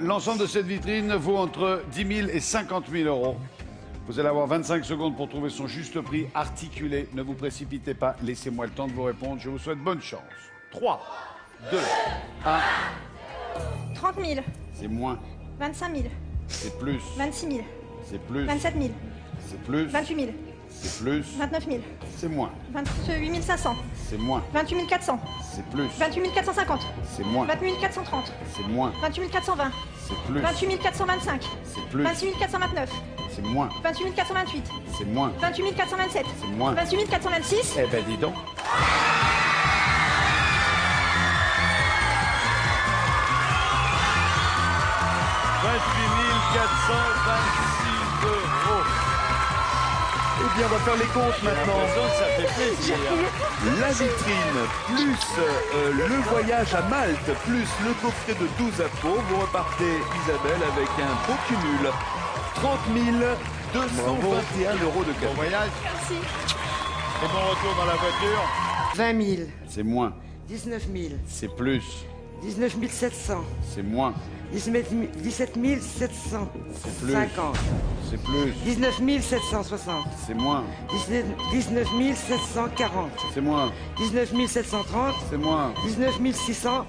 L'ensemble de cette vitrine vaut entre 10 000 et 50 000 euros. Vous allez avoir 25 secondes pour trouver son juste prix articulé. Ne vous précipitez pas, laissez-moi le temps de vous répondre. Je vous souhaite bonne chance. 3, 2, 1. 30 000. C'est moins. 25 000. C'est plus. 26 000. C'est plus. 27 000. C'est plus. 28 000. C'est plus. 29 000. C'est moins. 28 500. C'est moins. 28 400. C'est plus. 28 450. C'est moins. 28 430. C'est moins. 28 420. C'est plus. 28 425. C'est plus. 26 429. C'est moins. 28 428. C'est moins. 28 427. C'est moins. 28 426. Eh ben dis donc. 426 euros. Eh bien, on va faire les comptes maintenant. Ça fait plaisir. La vitrine, plus le voyage à Malte, plus le coffret de 12 appos. Vous repartez, Isabelle, avec un beau cumul. 30 221 euros de Bon cadeau. voyage. Merci. Et bon retour dans la voiture. 20 000, C'est moins. 19 000, C'est plus. 19 700, C'est moins. 17 750, C'est plus. C'est plus. 19 760, C'est moins. 19 740, C'est moins. 19 730, C'est moins. 19 600,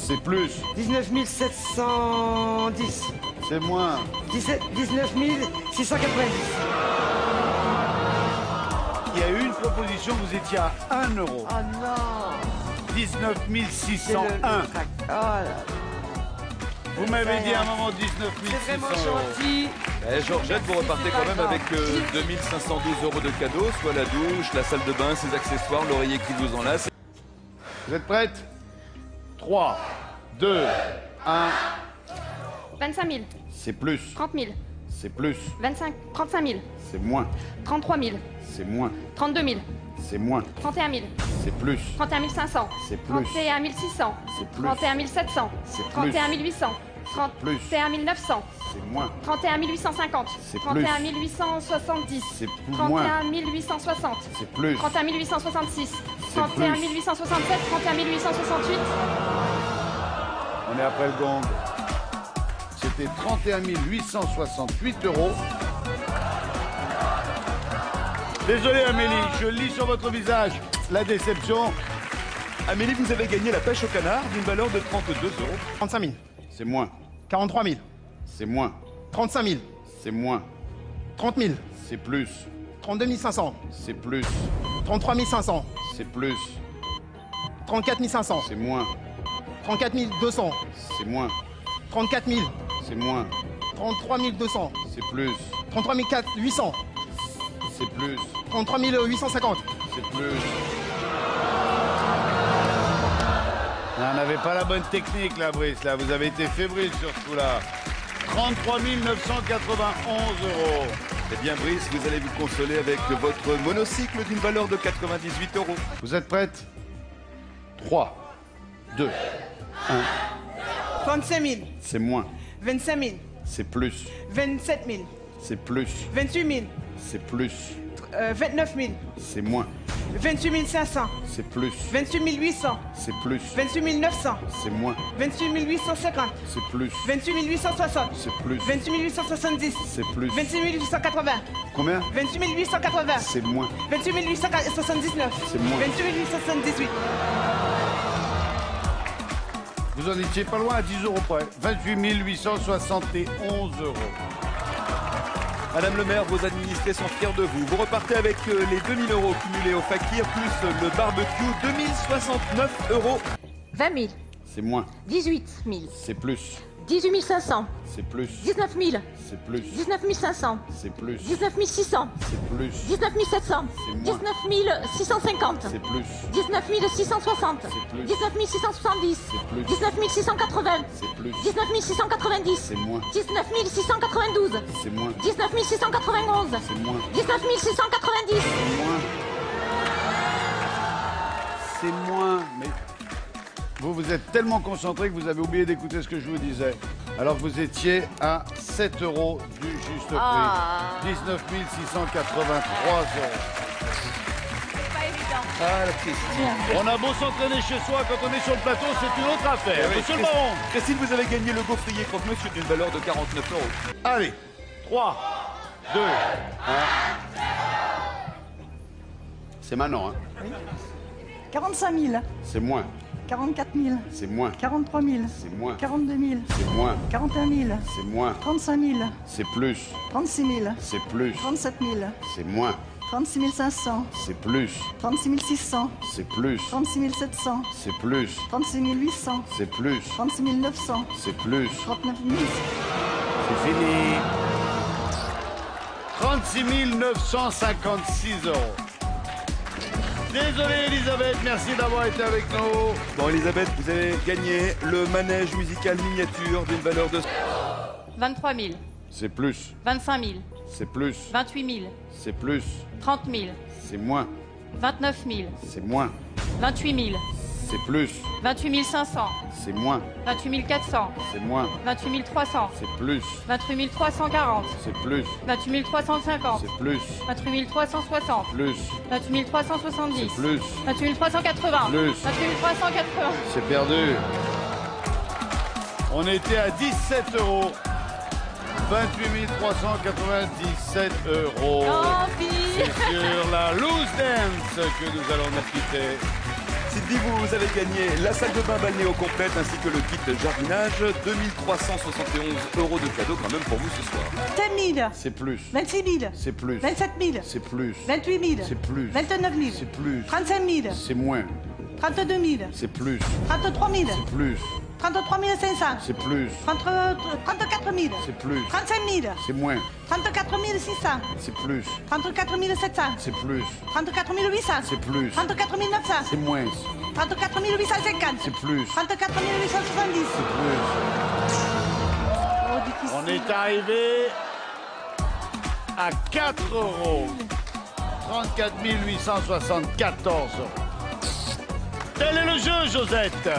C'est plus. 19 710, C'est moins. 19 690. Il y a eu une proposition, vous étiez à 1 euro. Oh non, 19 c'est le 601. crack. Oh là. Vous m'avez dit à un moment 19 C'est vraiment 600 euros. gentil. Eh, Georgette, vous repartez quand même avec 2512 euros de cadeaux, soit la douche, la salle de bain, ses accessoires, l'oreiller qui vous enlace. Vous êtes prête? 3, 2, 1. 25 000. C'est plus. 30 000. C'est plus. 35 000. C'est moins. 33 000. C'est moins. 32 000. C'est moins. 31 000. C'est plus. 31 500. C'est plus. 31 600. C'est plus. 31 700. C'est plus. 31 800. plus. 31 900. C'est moins. 31 850. C'est plus. 31 870. C'est moins. 31 860. C'est plus. 31 866. C'est 31 plus. 867. 31 868. On est après le gong. C'était 31 868 euros. Désolé Amélie, je lis sur votre visage la déception. Amélie, vous avez gagné la pêche au canard d'une valeur de 32 euros. 35 000, C'est moins. 43 000, C'est moins. 35 000, C'est moins. 30 000, C'est plus. 32 500, C'est plus. 33 500, C'est plus. 34 500, C'est moins. 34 200, C'est moins. 34 000, C'est moins. 33 200, C'est plus. 33 800, C'est plus. 33 850. C'est plus. Non, on n'avait pas la bonne technique là, Brice. Là, vous avez été fébrile sur ce coup-là. 33 991 euros. Eh bien, Brice, vous allez vous consoler avec votre monocycle d'une valeur de 98 euros. Vous êtes prête? 3, 2, 35 000, c'est moins. 25 000, C'est plus. 27 000, C'est plus. 28 000, C'est plus. 29 000, C'est moins. 28 500, C'est plus. 28 800, C'est plus. 28 900, C'est moins. 28 850, C'est plus. 28 860, C'est plus. 28 870, C'est plus. 28 880, Combien? 28 880, C'est moins. 28 879, C'est moins. 28 878. Vous en étiez pas loin à 10 euros près. 28 871 euros. Madame le maire, vos administrés sont fiers de vous. Vous repartez avec les 2000 euros cumulés au fakir, plus le barbecue, 2069 euros. 20 000, C'est moins. 18 000, C'est plus. 18 500, C'est plus. 19 000, C'est plus. 19 500, C'est plus. 19 600, C'est plus. 19 700, C'est moins. 19 650, C'est plus. 19 660, C'est plus. 19 670, C'est plus. 19 680, C'est plus. 19 690, C'est moins. 19 692, C'est moins. 19 691, C'est moins. 19 690. C'est moins. C'est moins. Mais vous êtes tellement concentré que vous avez oublié d'écouter ce que je vous disais. Alors que vous étiez à 7 euros du juste prix. Ah. 19 683 euros. C'est pas évident. Ah, la triche. On a beau s'entraîner chez soi, quand on est sur le plateau, c'est une autre affaire. oui, Monsieur le baron. Christine, vous avez gagné le gaufrier croque-monsieur d'une valeur de 49 €. Allez, 3, 2, 1. C'est maintenant, hein. 45 000, C'est moins, 44 000, c'est moins, 43 000, c'est moins, 42 000, c'est moins, 41 000, c'est moins, 35 000, c'est plus, 36 000, c'est plus, 37 000, c'est moins, 36 500, c'est plus, 36 600, c'est plus, 36 700, c'est plus, 36 800, c'est plus, 36 900, c'est plus. 39 000, C'est fini. 36 956 €. Désolé Elisabeth, merci d'avoir été avec nous. Bon, Elisabeth, vous avez gagné le manège musical miniature d'une valeur de... 23 000, C'est plus, 25 000, c'est plus, 28 000, c'est plus, 30 000, c'est moins, 29 000, c'est moins, 28 000, c'est plus, 28 500, c'est moins, 28 400, c'est moins, 28 300, c'est plus, 28 340, c'est plus, 28 350, c'est plus, 28 360, plus, 28 370, c'est plus, 28 380, Plus. 28 380, c'est perdu. On était à 17 €. 28 397 €. C'est sur la loose dance que nous allons nous quitter. Sylvie, vous avez gagné la salle de bain balnéo complète ainsi que le kit jardinage. 2371 € de cadeaux quand même pour vous ce soir. 5 000, C'est plus, 26 000, c'est plus, 27 000, c'est plus, 28 000, c'est plus, 29 000, c'est plus, 35 000, c'est moins, 32 000, c'est plus, 33 000, c'est plus, 33 500, c'est plus, 34 000, c'est plus, 35 000, c'est moins, 34 600, c'est plus, 34 700, c'est plus, 34 800, c'est plus, 34 900, c'est moins, 34 850, c'est plus, 34 870. c'est plus. On est arrivé à 4 €. 34 874 €. Tel est le jeu, Josette.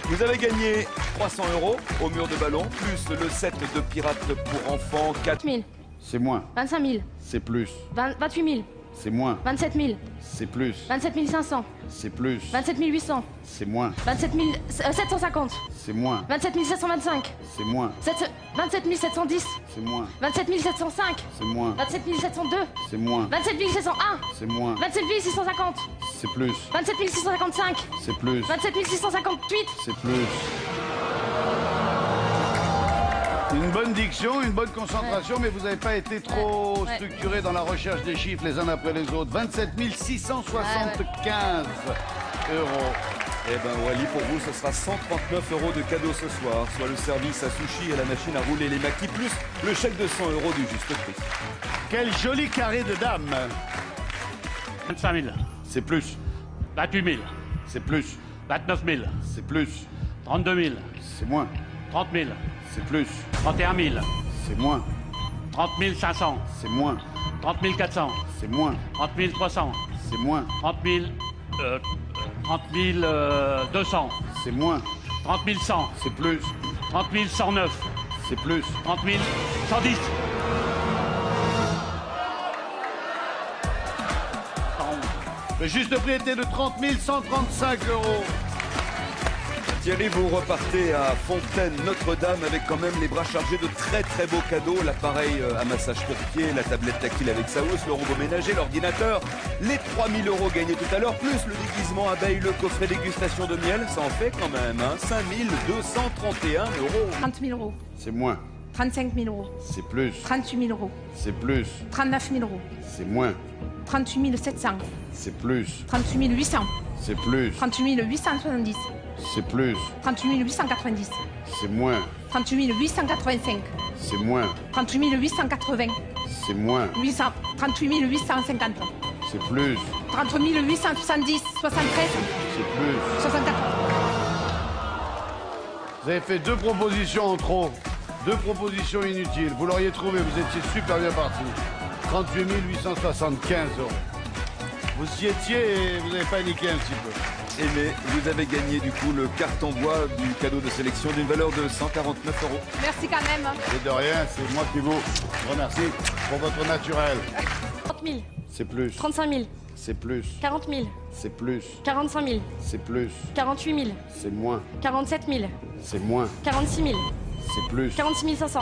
Vous avez gagné 300 € au mur de ballon, plus le set de pirates pour enfants, 4... 000, C'est moins, 25 000, c'est plus, 28 000, c'est moins, 27 000, c'est plus, 27 500, c'est plus, 27 800, c'est moins, 27 750, c'est moins, 27 725, c'est moins, 27 710, c'est moins, 27 705, c'est moins, 27 702, c'est moins, 27 701, c'est moins, 27 650, c'est plus, 27 655, c'est plus, 27 658, c'est plus. Une bonne diction, une bonne concentration, mais vous n'avez pas été trop Ouais. structuré dans la recherche des chiffres les uns après les autres. 27 675 €. Eh ben Wally, pour vous, ce sera 139 € de cadeaux ce soir, soit le service à sushi et la machine à rouler les maquis, plus le chèque de 100 € du juste prix. Quel joli carré de dames. 25 000, C'est plus, 28 000, c'est plus, 29 000, c'est plus, 32 000, c'est moins, 30 000, c'est plus, 31 000, c'est moins, 30 500, c'est moins, 30 400, c'est moins, 30 300, c'est moins, 30 200, c'est moins, 30 100, c'est plus, 30 109, c'est plus. 30 110. Le juste prix était de 30 135 €. Thierry, vous repartez à Fontaine Notre-Dame avec quand même les bras chargés de très très beaux cadeaux. L'appareil à massage pour pied, la tablette tactile avec sa housse, le robot ménager, l'ordinateur, les 3 000 € gagnés tout à l'heure, plus le déguisement abeille, le coffret dégustation de miel. Ça en fait quand même, hein, 5 231 €. 30 000 euros, C'est moins, 35 000 euros, c'est plus, 38 000 euros, c'est plus, 39 000 euros, c'est moins, 38 700, c'est plus, 38 800, c'est plus, 38 870, c'est plus, 38 890, c'est moins, 38 885, c'est moins, 38 880, c'est moins, 38 850, c'est plus, 30 870, 73, c'est plus. 64. Vous avez fait 2 propositions en trop, 2 propositions inutiles. Vous l'auriez trouvé, vous étiez super bien parti. 38 875 €. Vous y étiez et vous avez paniqué un petit peu. Mais vous avez gagné du coup le carton bois du cadeau de sélection d'une valeur de 149 €. Merci quand même. Et de rien, c'est moi qui vous remercie pour votre naturel. 30 000, C'est plus, 35 000, C'est plus. 40 000. C'est plus. 45 000. C'est plus. 48 000. C'est moins. 47 000. C'est moins. 46 000. C'est plus. 46 500.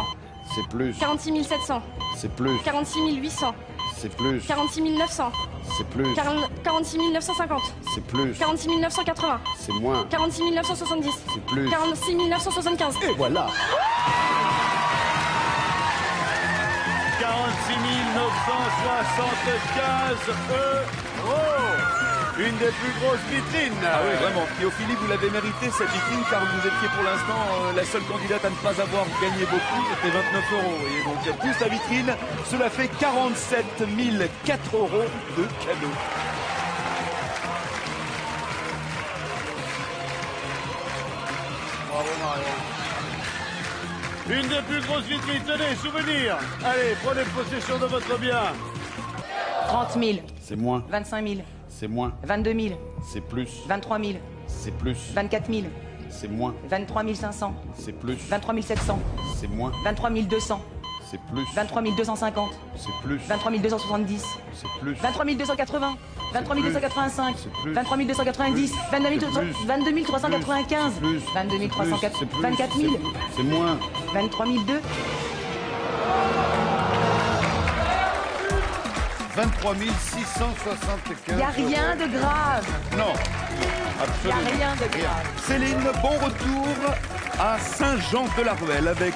C'est plus. 46 700. C'est plus. 46 800. C'est plus. 46 900. C'est plus. 46 950. C'est plus. 46 980. C'est moins. 46 970. C'est plus. 46 975. Et voilà. 46 975 €. Une des plus grosses vitrines. Ah oui, vraiment. Et Ophélie, vous l'avez mérité cette vitrine car vous étiez pour l'instant la seule candidate à ne pas avoir gagné beaucoup. C'était 29 €. Et donc, plus la vitrine, cela fait 47 004 € de cadeaux. Bravo Marion. Une des plus grosses vitrines. Tenez, souvenir. Allez, prenez possession de votre bien. 30 000. C'est moins. 25 000. C'est moins. 22 000. C'est plus. 23 000. C'est plus. 24 000. C'est moins. 23 500. C'est plus. 23 700. C'est moins. 23 200. C'est plus. 23 250. C'est plus. 23 270. C'est plus. 23 280. 23 285. C'est plus. 23 290. 22 395. Plus. 22 304. C'est plus. 24 000. C'est moins. 23 002. 23 675. Il n'y a rien de grave. Non. Il n'y a Absolument. rien de grave. Céline, bon retour à Saint-Jean-de-l'Arvel avec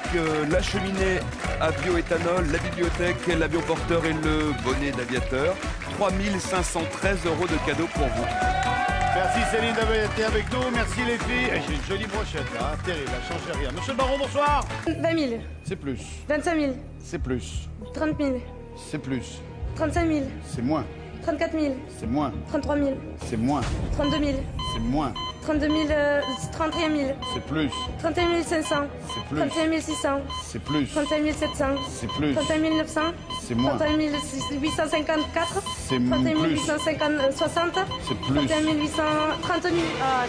la cheminée à bioéthanol, la bibliothèque, l'avioporteur et le bonnet d'aviateur. 3 513 € de cadeaux pour vous. Merci Céline d'avoir été avec nous. Merci les filles. Et j'ai une jolie brochette là. Terrible, elle change rien. Monsieur le baron, bonsoir. 20 000. C'est plus. 25 000. C'est plus. 30 000. C'est plus. 35 000. C'est moins. 34 000. C'est moins. 33 000. C'est moins. 32 000. C'est moins. 32 000. 31 000. C'est plus. 31 500. C'est plus. 31 600. C'est plus. 31 700. C'est plus. 31 900. C'est moins. 31 854. C'est 31 plus. 860. C'est plus. 31 800. 30 000. Ah,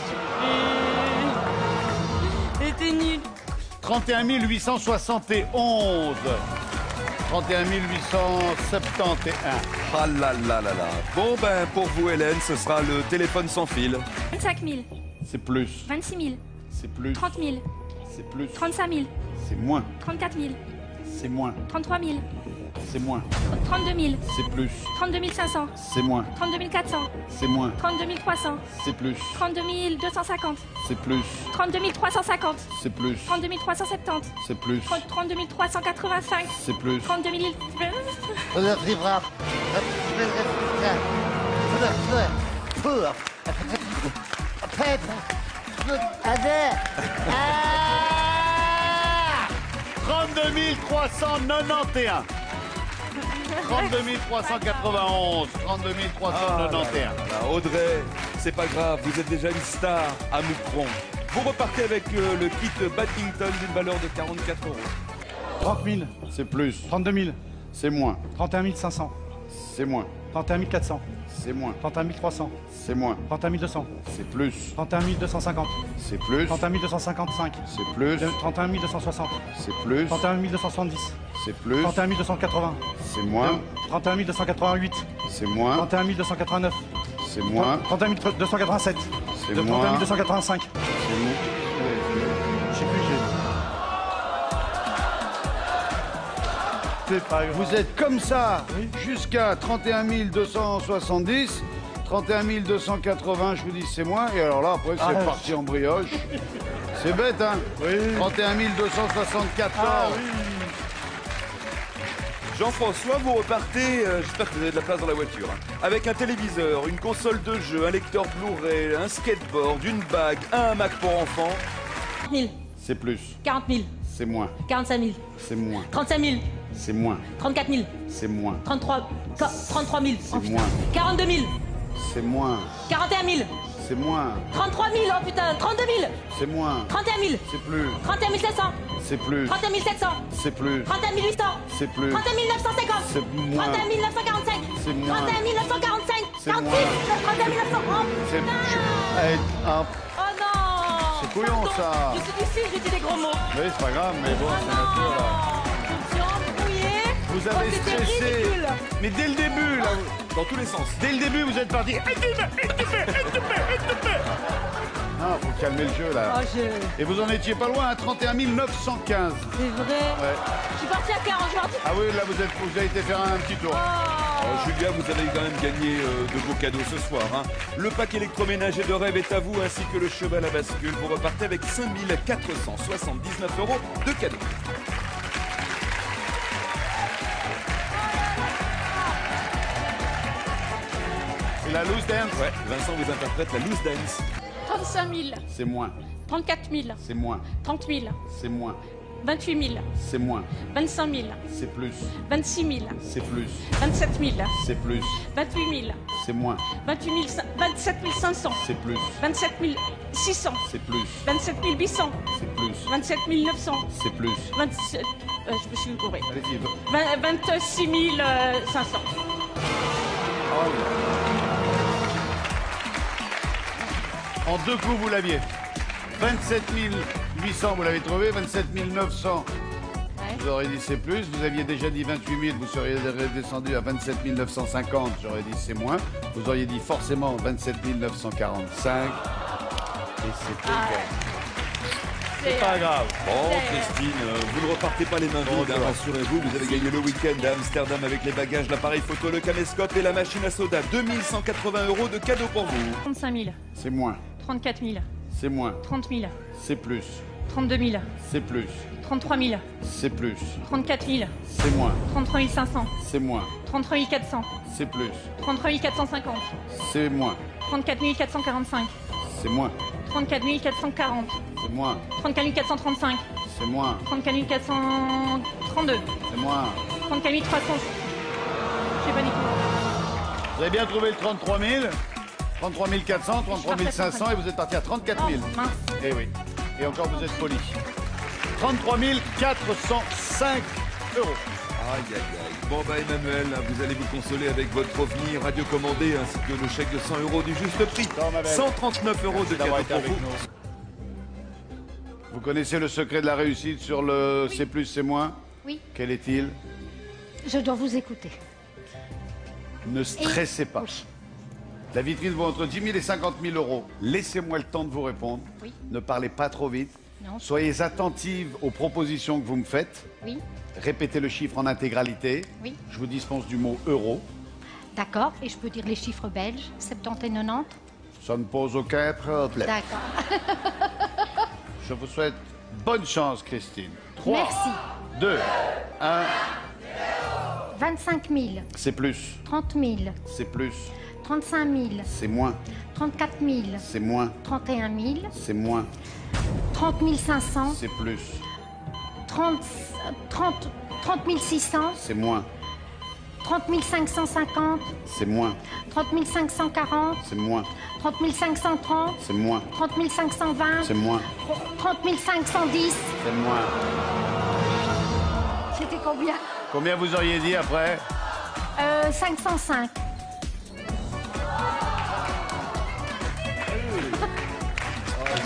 je suis nul. 31 871. 31 871. Ah là là là là. Bon ben pour vous Hélène, ce sera le téléphone sans fil. 25 000. C'est plus. 26 000. C'est plus. 30 000. C'est plus. 35 000. C'est moins. 34 000. C'est moins. 33 000. C'est moins. 32 000. C'est plus. 32 500. C'est moins. 32 400. C'est moins. 32 300. C'est plus. 32 250. C'est plus. 32 350. C'est plus. 32 370. C'est plus. 32 385. C'est plus. 32 000. Ah 32 391. 32 391. 32 391. Voilà, Audrey, c'est pas grave, vous êtes déjà une star à Moucron. Vous repartez avec le kit badminton d'une valeur de 44 €. 30 000. C'est plus. 32 000. C'est moins. 31 500. C'est moins. 31 400. C'est moins. 31 300. C'est moins. 31 200. C'est plus. 31 250. C'est plus. 31 255. C'est plus. 31 260. C'est plus. 31 270. C'est plus. 31 280. C'est moins. 31 288. C'est moins. 31 289. C'est moins. 31 287. C'est 31 moins. 285. C'est moins. Je sais plus, c'est pas grave. Vous êtes comme ça jusqu'à 31 270, 31 280, je vous dis c'est moins. Et alors là, après, c'est parti en brioche. C'est bête, hein? Oui. 31 274. Ah oui. Jean-François, vous repartez, j'espère que vous avez de la place dans la voiture, hein, avec un téléviseur, une console de jeu, un lecteur Blu-ray, un skateboard, une bague, un Mac pour enfants. 1000. C'est plus. 40 000. C'est moins. 45 000. C'est moins. 35 000. C'est moins. 34 000. C'est moins. 33 000. C'est moins. 42 000. C'est moins. 41 000. C'est moins. 33 000. Oh putain. 32 000. C'est moins. 31 000. C'est plus. 31 700. C'est plus. 31 700. C'est plus. 31 800. C'est plus. 31 950. C'est moins. 31 945. C'est moins. 31 945. C'est 46. moins. 31 900. Oh C'est putain. Allez, hop. Oh non. C'est couillon, Pardon. ça. Je suis d'ici, j'ai dit des gros mots. Oui, c'est pas grave, mais bon, Oh c'est nature, là. non. Je me suis embrouillée. Vous Vous avez c'était stressé. ridicule. Mais dès le début, là, Dans tous les sens. dès le début, vous êtes parti. Ah, faut calmer le jeu, là. Oh, Et vous en étiez pas loin, à 31 915. c'est vrai. Ouais. Je suis partie à 40, je suis partie. Ah oui, là, vous avez été faire un petit tour. Julia, vous allez quand même gagner de beaux cadeaux ce soir. Hein. Le pack électroménager de rêve est à vous, ainsi que le cheval à bascule. Vous repartez avec 5 479 € de cadeaux. C'est la loose dance. Ouais, Vincent vous interprète la loose dance. 35 000, C'est moins, 34 000, c'est moins, 30 000, c'est moins, 28 000, c'est moins, 25 000, c'est plus, 26 000, c'est plus, 27 000, c'est plus, 28 000, c'est moins, 27 500, c'est plus, 27 600, c'est plus, 27 800, c'est plus, 27 900, c'est plus. 27, je me suis gourée. Allez-y. 26 500. En deux coups, vous l'aviez. 27 800, vous l'avez trouvé. 27 900, vous aurez dit c'est plus. Vous aviez déjà dit 28 000, vous seriez descendu à 27 950, j'aurais dit c'est moins. Vous auriez dit forcément 27 945. Et c'était C'est Pas grave. Bon, Christine, vous ne repartez pas les mains vides, hein, rassurez-vous. Vous avez gagné le week-end à Amsterdam avec les bagages, l'appareil photo, le caméscope et la machine à soda. 2180 € de cadeaux pour vous. 35 000, c'est moins, 34 000, c'est moins, 30 000, c'est plus, 32 000, c'est plus, 33 000, c'est plus, 34 000, c'est moins, 33 500, c'est moins, 33 400, c'est plus, 33 450, c'est moins, 34 445, c'est moins, 34 440, c'est moins, 34 435, c'est moins, 34 432, c'est moins. 34 300. Je sais pas du tout. Vous avez bien trouvé le 33 000, 33 400, 33 500 et vous êtes parti à 34 000. Oh, mince. Eh oui. Et encore vous êtes poli. 33 405 €. Aïe, aïe, aïe. Bon, bah, Emmanuel, vous allez vous consoler avec votre ovni radiocommandé ainsi que le chèque de 100 € du juste prix. Non, ma belle. 139 € de Merci d'avoir cadeaux été pour avec vous. nous. Vous connaissez le secret de la réussite sur le c'est plus, c'est moins? Oui. Quel est-il? Je dois vous écouter. Ne stressez pas. Oui. La vitrine vaut entre 10 000 et 50 000 €. Laissez-moi le temps de vous répondre. Oui. Ne parlez pas trop vite. Non. Soyez attentive aux propositions que vous me faites. Oui. Répétez le chiffre en intégralité. Oui. Je vous dispense du mot euro. D'accord. Et je peux dire les chiffres belges, 70 et 90. Ça ne pose aucun problème. D'accord. Je vous souhaite bonne chance, Christine. 3, Merci. 2, 1. 25 000, C'est plus. 30 000, C'est plus. 35 000, C'est moins. 34 000, C'est moins. 31 000, C'est moins. 30 500, C'est plus. 30 600, C'est moins. 30 550, C'est moins. 30 540, C'est moins. 30 530, C'est moins. 30 520, C'est moins. 30 510. C'est moins. C'était combien? Combien vous auriez dit après? 505.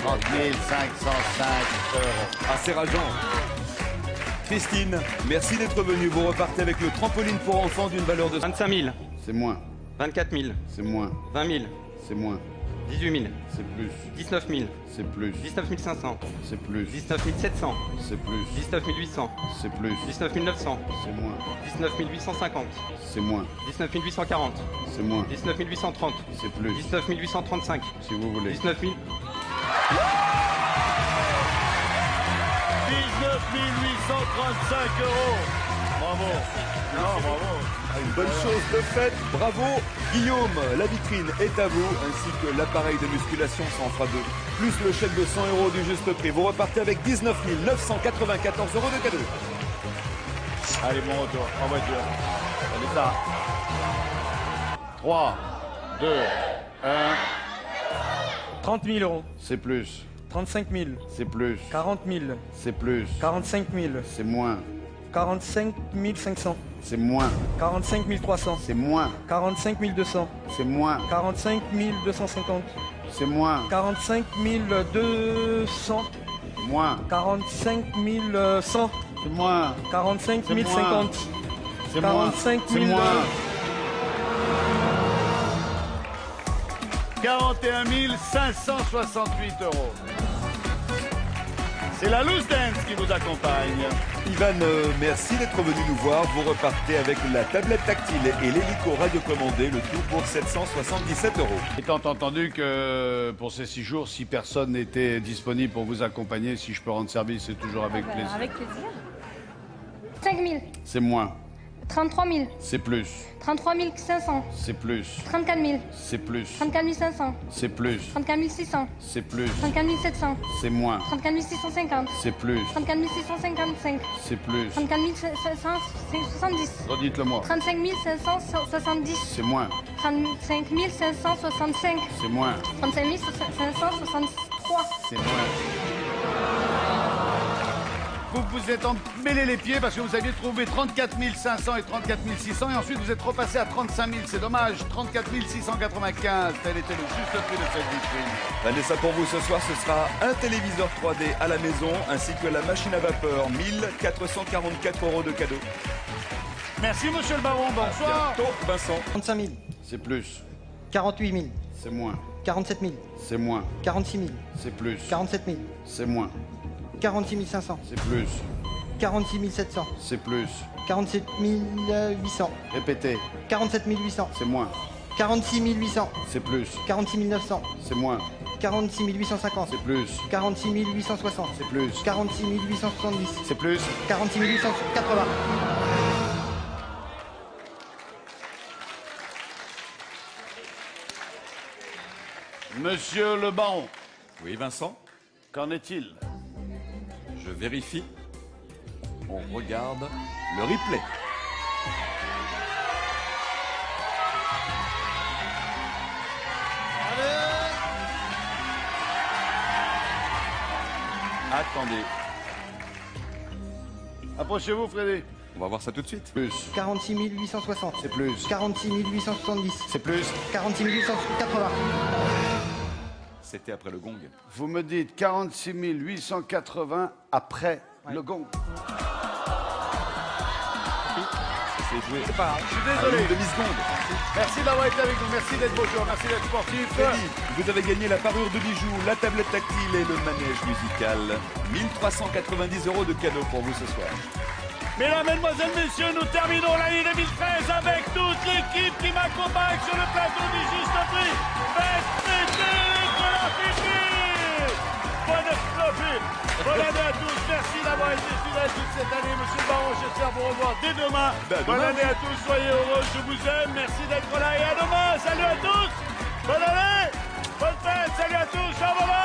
30 505 €. Ah, c'est rageant. Christine, merci d'être venue. Vous repartez avec le trampoline pour enfants d'une valeur de 25 000, C'est moins. 24 000, C'est moins. 20 000, C'est moins. 18 000, C'est plus. 19 000, C'est plus. 19 500, C'est plus. 19 700, C'est plus. 19 800, C'est plus. 19 900, C'est moins. 19 850, C'est moins. 19 840, C'est moins. 19 830, C'est plus. 19 835, Si vous voulez. 19 000. 19 835 €. Bravo. Non, bravo. Une bonne chose de faite, bravo Guillaume. La vitrine est à vous, ainsi que l'appareil de musculation, ça en fera deux. Plus le chèque de 100 € du juste prix. Vous repartez avec 19 994 € de cadeaux. Allez, mon retour en voiture. Allez, ça. 3, 2, 1. 30 000 €. C'est plus. 35 000. C'est plus. 40 000. C'est plus. 45 000. C'est moins. 45 500. C'est moins. 45 300. C'est moins. 45 200. C'est moins. 45 250. C'est moins. 45 200. Moins. 45 100. C'est moins. 45 C'est moins. 050. C'est moins. 45 C'est 000. moins. 41 568 €. C'est la Loose Dance qui vous accompagne. Ivan, merci d'être venu nous voir. Vous repartez avec la tablette tactile et l'hélico radiocommandé, le tout pour 777 €. Étant entendu que pour ces 6 jours, si personne n'était disponible pour vous accompagner, si je peux rendre service, c'est toujours avec plaisir. Avec plaisir. 5 000, C'est moins. 33 000, C'est plus. 33 500, C'est plus. 34 000, C'est plus. 34 500, C'est plus. 34 600, C'est plus. 34 700, C'est moins. 34 650, C'est plus. 34 655, C'est plus. 34 570, Redites-le moi. 35 570, C'est moins. 35 565, C'est moins. 35 563, C'est moins. Vous vous êtes emmêlé les pieds parce que vous aviez trouvé 34 500 et 34 600 et ensuite vous êtes repassé à 35 000. C'est dommage. 34 695. Tel était le juste prix de cette vitrine. Vanessa, pour vous ce soir, ce sera un téléviseur 3D à la maison ainsi que la machine à vapeur. 1444 € de cadeau. Merci, monsieur le baron. Bonsoir. Bientôt, Vincent. 35 000. C'est plus. 48 000. C'est moins. 47 000. C'est moins. 46 000. C'est plus. 47 000. C'est moins. 46 500. C'est plus. 46 700. C'est plus. 47 800. Répétez. 47 800. C'est moins. 46 800. C'est plus. 46 900. C'est moins. 46 850. C'est plus. 46 860. C'est plus. 46 870. C'est plus. 46 880. Monsieur le baron, Oui, Vincent, qu'en est-il? je vérifie. On regarde le replay. Attendez. Approchez-vous, Freddy. On va voir ça tout de suite. Plus. 46 860. C'est plus. 46 870. C'est plus. 46 880. C'était après le gong. Vous me dites 46 880 après le gong. C'est joué. C'est pas grave. Je suis À désolé. une demi-seconde. Merci d'avoir été avec nous. Merci d'être beau joueur. Merci d'être sportif. Freddy, vous avez gagné la parure de bijoux, la tablette tactile et le manège musical. 1390 € de cadeau pour vous ce soir. Mesdames, Mesdemoiselles, Messieurs, nous terminons l'année 2013 avec toute l'équipe qui m'accompagne sur le plateau du Juste Prix. Bonne année à tous. Merci d'avoir été fidèles toute cette année. Monsieur le baron, j'espère vous revoir dès demain. Bonne année à tous. Soyez heureux. Je vous aime. Merci d'être là et à demain. Salut à tous. Bonne année. Bonne fête. Salut à tous. Au revoir.